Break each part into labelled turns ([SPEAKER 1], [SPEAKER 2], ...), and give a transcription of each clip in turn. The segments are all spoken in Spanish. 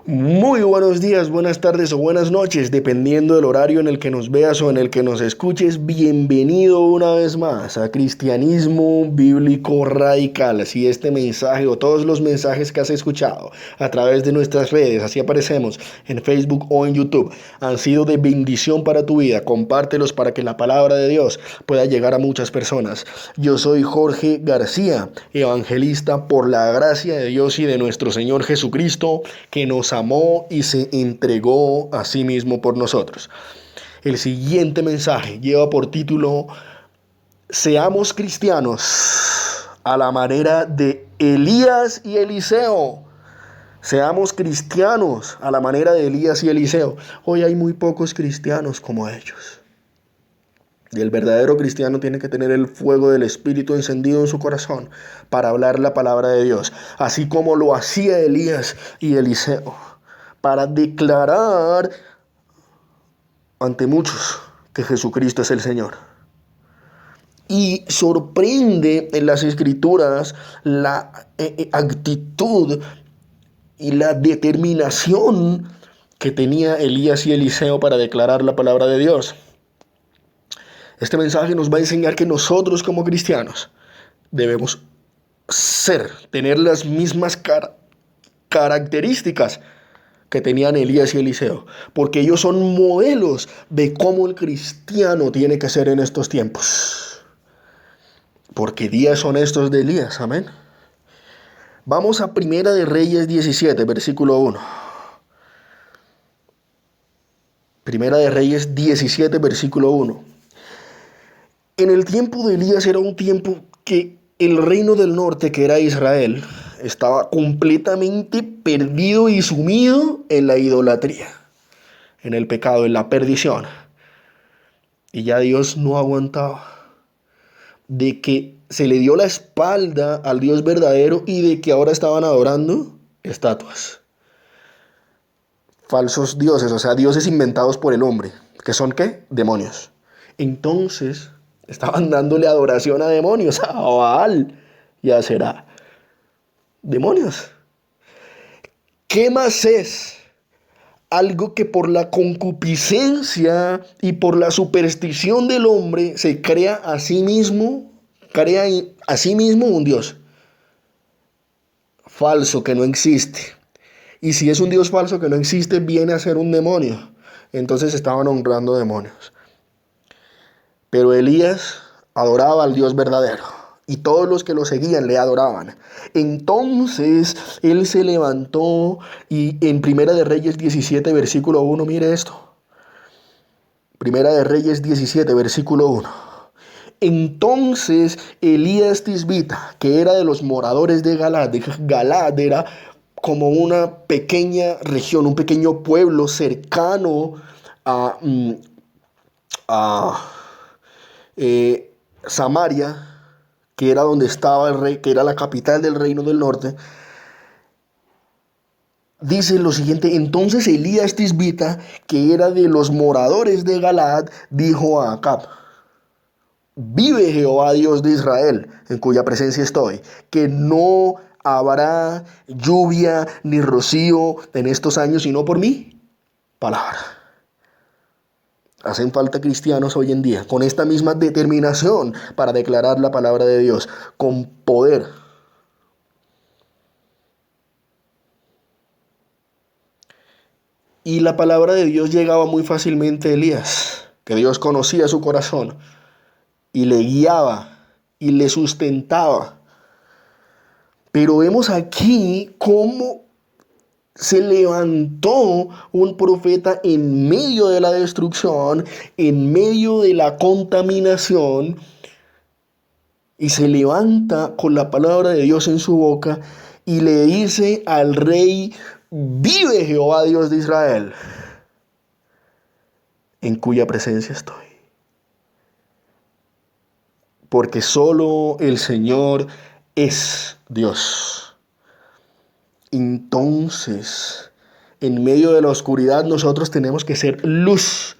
[SPEAKER 1] Muy buenos días, buenas tardes o buenas noches, dependiendo del horario en el que nos veas o en el que nos escuches. Bienvenido una vez más a Cristianismo Bíblico Radical. Si este mensaje o todos los mensajes que has escuchado a través de nuestras redes, así aparecemos en Facebook o en YouTube, han sido de bendición para tu vida, compártelos para que la palabra de Dios pueda llegar a muchas personas. Yo soy Jorge García, evangelista por la gracia de Dios y de nuestro Señor Jesucristo, que nos amó y se entregó a sí mismo por nosotros. El siguiente mensaje lleva por título: Seamos cristianos a la manera de Elías y Eliseo. Seamos cristianos a la manera de Elías y Eliseo. Hoy hay muy pocos cristianos como ellos. Y el verdadero cristiano tiene que tener el fuego del Espíritu encendido en su corazón para hablar la palabra de Dios, así como lo hacía Elías y Eliseo, para declarar ante muchos que Jesucristo es el Señor. Y sorprende en las Escrituras la actitud y la determinación que tenía Elías y Eliseo para declarar la palabra de Dios. Este mensaje nos va a enseñar que nosotros como cristianos debemos tener las mismas características que tenían Elías y Eliseo, porque ellos son modelos de cómo el cristiano tiene que ser en estos tiempos. Porque días son estos de Elías, amén. Vamos a Primera de Reyes 17, versículo 1. Primera de Reyes 17, versículo 1. En el tiempo de Elías era un tiempo que el reino del norte, que era Israel, estaba completamente perdido y sumido en la idolatría, en el pecado, en la perdición. Y ya Dios no aguantaba de que se le dio la espalda al Dios verdadero y de que ahora estaban adorando estatuas. Falsos dioses, o sea, dioses inventados por el hombre. ¿Que son qué? Demonios. Entonces estaban dándole adoración a demonios, a Baal y a Será. Demonios. ¿Qué más es? Algo que por la concupiscencia y por la superstición del hombre se crea a sí mismo un Dios falso que no existe. Y si es un Dios falso que no existe, viene a ser un demonio. Entonces estaban honrando demonios. Pero Elías adoraba al Dios verdadero y todos los que lo seguían le adoraban. Entonces él se levantó y en Primera de Reyes 17, versículo 1, mire esto. Primera de Reyes 17, versículo 1. Entonces Elías Tisbita, que era de los moradores de Galaad era como una pequeña región, un pequeño pueblo cercano a, a Samaria, que era donde estaba el rey, que era la capital del reino del norte. Dice lo siguiente: entonces Elías Tisbita, que era de los moradores de Galaad, dijo a Acab: vive Jehová Dios de Israel, en cuya presencia estoy, que no habrá lluvia ni rocío en estos años, sino por mi palabra. Hacen falta cristianos hoy en día con esta misma determinación para declarar la palabra de Dios con poder. Y la palabra de Dios llegaba muy fácilmente a Elías, que Dios conocía su corazón y le guiaba y le sustentaba. Pero vemos aquí cómo se levantó un profeta en medio de la destrucción, en medio de la contaminación, y se levanta con la palabra de Dios en su boca y le dice al rey: vive Jehová Dios de Israel, en cuya presencia estoy. Porque solo el Señor es Dios. Entonces, en medio de la oscuridad, nosotros tenemos que ser luz.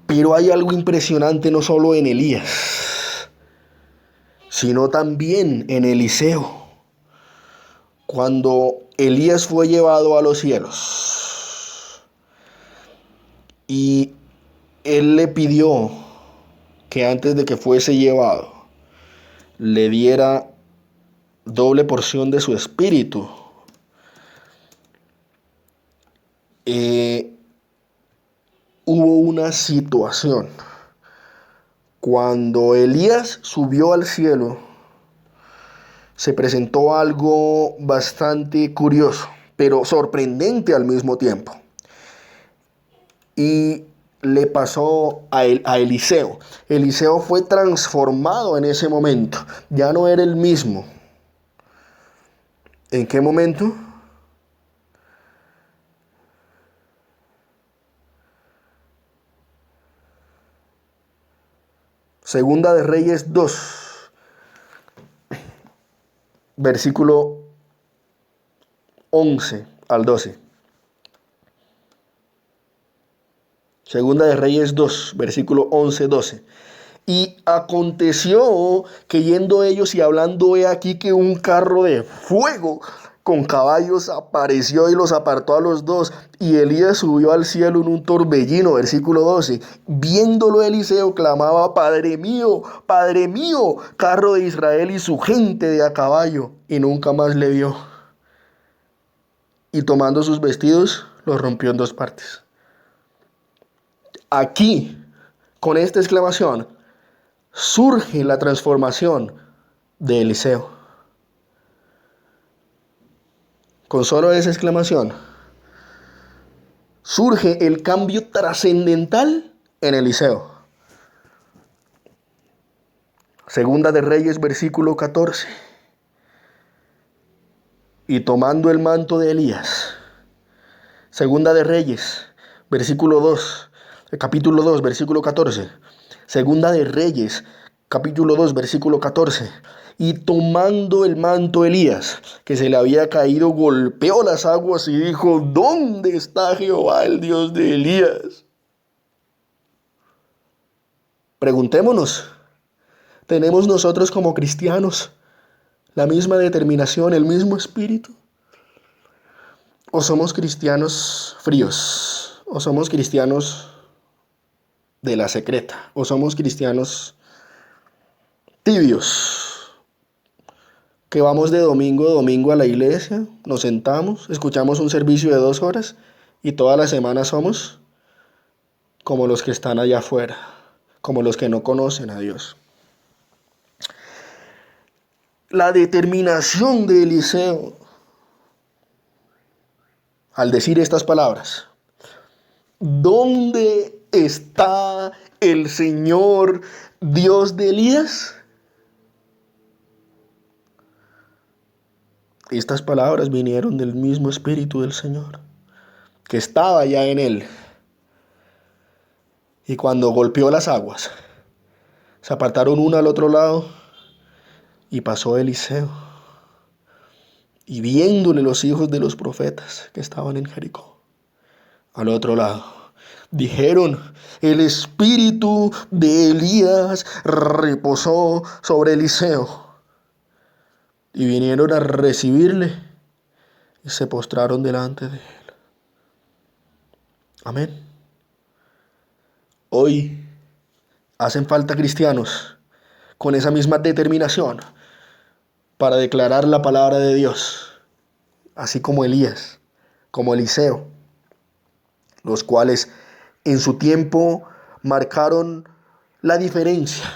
[SPEAKER 1] Pero hay algo impresionante no solo en Elías, sino también en Eliseo. Cuando Elías fue llevado a los cielos y él le pidió que antes de que fuese llevado le diera doble porción de su espíritu, eh, hubo una situación. Cuando Elías subió al cielo, se presentó algo bastante curioso, pero sorprendente al mismo tiempo. Y le pasó a Eliseo. Eliseo fue transformado en ese momento. Ya no era el mismo. ¿En qué momento? Segunda de Reyes 2, versículo 11 al 12. Segunda de Reyes 2, versículo 11-12. Y aconteció que yendo ellos y hablando, he aquí que un carro de fuego con caballos apareció y los apartó a los dos. Y Elías subió al cielo en un torbellino, versículo 12. Viéndolo Eliseo clamaba: Padre mío, carro de Israel y su gente de a caballo. Y nunca más le vio. Y tomando sus vestidos, los rompió en dos partes. Aquí, con esta exclamación, surge la transformación de Eliseo. Con solo esa exclamación, surge el cambio trascendental en Eliseo. Segunda de Reyes, versículo 14. Y tomando el manto de Elías. Segunda de Reyes, versículo 2, capítulo 2, versículo 14. Segunda de Reyes, capítulo 2, versículo 14. Y tomando el manto Elías, que se le había caído, golpeó las aguas y dijo: ¿Dónde está Jehová, el Dios de Elías? Preguntémonos, ¿tenemos nosotros como cristianos la misma determinación, el mismo espíritu? ¿O somos cristianos fríos? ¿O somos cristianos de la secreta? ¿O somos cristianos tibios? Que vamos de domingo a domingo a la iglesia, nos sentamos, escuchamos un servicio de 2 horas y toda la semana somos como los que están allá afuera, como los que no conocen a Dios. La determinación de Eliseo al decir estas palabras: ¿dónde está el Señor Dios de Elías? Estas palabras vinieron del mismo Espíritu del Señor, que estaba ya en él. Y cuando golpeó las aguas, se apartaron una al otro lado y pasó Eliseo. Y viéndole los hijos de los profetas que estaban en Jericó, al otro lado, dijeron: el espíritu de Elías reposó sobre Eliseo. Y vinieron a recibirle y se postraron delante de él. Amén. Hoy hacen falta cristianos con esa misma determinación para declarar la palabra de Dios, así como Elías, como Eliseo, los cuales en su tiempo marcaron la diferencia,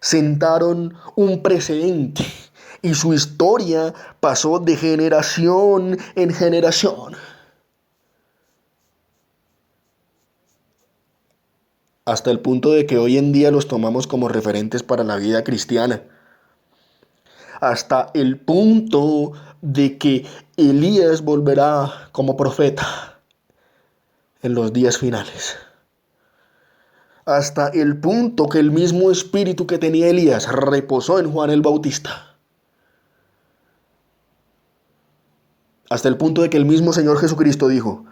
[SPEAKER 1] sentaron un precedente y su historia pasó de generación en generación, hasta el punto de que hoy en día los tomamos como referentes para la vida cristiana. Hasta el punto de que Elías volverá como profeta en los días finales. Hasta el punto que el mismo espíritu que tenía Elías reposó en Juan el Bautista. Hasta el punto de que el mismo Señor Jesucristo dijo: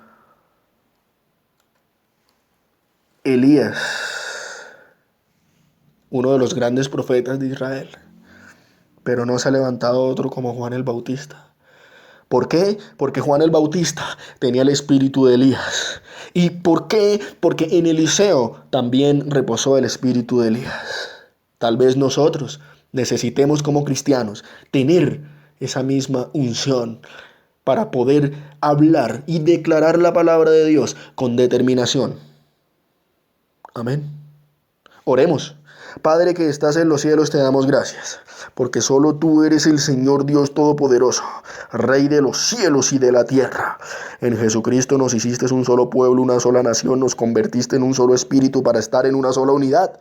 [SPEAKER 1] Elías, uno de los grandes profetas de Israel, pero no se ha levantado otro como Juan el Bautista. ¿Por qué? Porque Juan el Bautista tenía el espíritu de Elías. ¿Y por qué? Porque en Eliseo también reposó el espíritu de Elías. Tal vez nosotros necesitemos como cristianos tener esa misma unción para poder hablar y declarar la palabra de Dios con determinación. Amén. Oremos. Padre que estás en los cielos, te damos gracias, porque solo tú eres el Señor Dios Todopoderoso, Rey de los cielos y de la tierra. En Jesucristo nos hiciste un solo pueblo, una sola nación, nos convertiste en un solo espíritu para estar en una sola unidad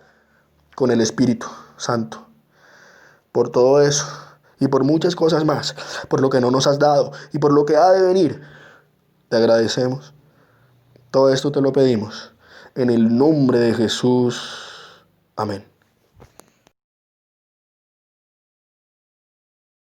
[SPEAKER 1] con el Espíritu Santo. Por todo eso y por muchas cosas más, por lo que no nos has dado y por lo que ha de venir, te agradecemos. Todo esto te lo pedimos en el nombre de Jesús. Amén.